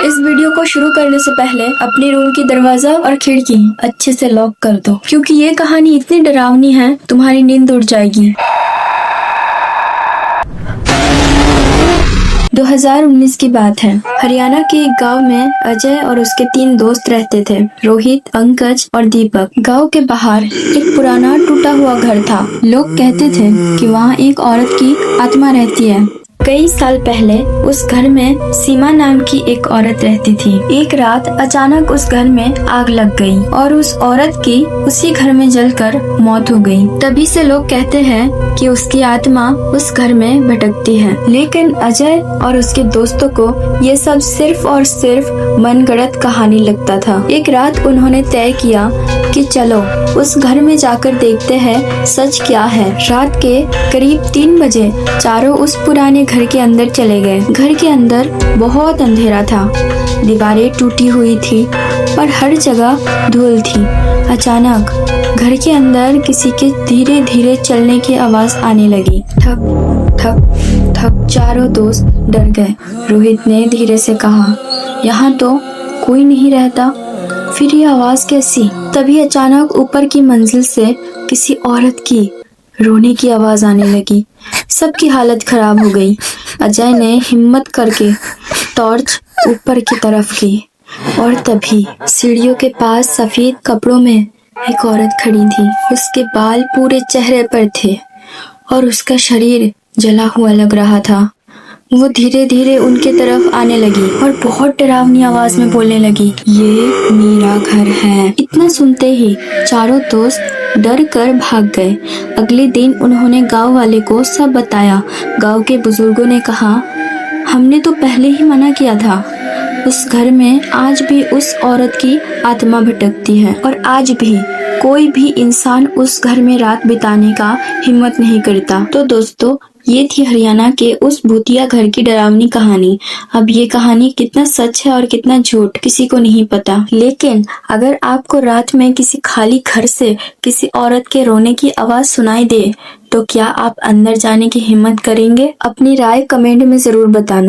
इस वीडियो को शुरू करने से पहले अपने रूम की दरवाजा और खिड़की अच्छे से लॉक कर दो, क्योंकि ये कहानी इतनी डरावनी है तुम्हारी नींद उड़ जाएगी। 2019 की बात है। हरियाणा के एक गांव में अजय और उसके 3 दोस्त रहते थे, रोहित, पंकज और दीपक। गांव के बाहर एक पुराना टूटा हुआ घर था। लोग कहते थे कि वहाँ एक औरत की आत्मा रहती है। कई साल पहले उस घर में सीमा नाम की एक औरत रहती थी। एक रात अचानक उस घर में आग लग गई और उस औरत की उसी घर में जलकर मौत हो गई। तभी से लोग कहते हैं कि उसकी आत्मा उस घर में भटकती है। लेकिन अजय और उसके दोस्तों को ये सब सिर्फ और सिर्फ मनगढ़ंत कहानी लगता था। एक रात उन्होंने तय किया कि चलो उस घर में जाकर देखते हैं सच क्या है। रात के करीब 3 बजे चारों उस पुराने घर के अंदर चले गए। घर के अंदर बहुत अंधेरा था, दीवारें टूटी हुई थी और हर जगह धूल थी। अचानक घर के अंदर किसी के धीरे धीरे चलने की आवाज आने लगी। ठक ठक ठक। चारों दोस्त डर गए। रोहित ने धीरे से कहा, यहाँ तो कोई नहीं रहता, फिर ये आवाज कैसी? तभी अचानक ऊपर की मंजिल से किसी औरत की रोने की आवाज आने लगी। सबकी हालत खराब हो गई। अजय ने हिम्मत करके टॉर्च ऊपर की तरफ की और तभी सीढ़ियों के पास सफेद कपड़ों में एक औरत खड़ी थी। उसके बाल पूरे चेहरे पर थे और उसका शरीर जला हुआ लग रहा था। वो धीरे धीरे उनके तरफ आने लगी और बहुत डरावनी आवाज में बोलने लगी, ये मेरा घर है। इतना सुनते ही चारों दोस्त डर कर भाग गए। अगले दिन उन्होंने गांव वाले को सब बताया। गांव के बुजुर्गों ने कहा, हमने तो पहले ही मना किया था। उस घर में आज भी उस औरत की आत्मा भटकती है और आज भी कोई भी इंसान उस घर में रात बिताने का हिम्मत नहीं करता। तो दोस्तों, ये थी हरियाणा के उस भूतिया घर की डरावनी कहानी। अब ये कहानी कितना सच है और कितना झूठ किसी को नहीं पता। लेकिन अगर आपको रात में किसी खाली घर से किसी औरत के रोने की आवाज सुनाई दे तो क्या आप अंदर जाने की हिम्मत करेंगे? अपनी राय कमेंट में जरूर बताना।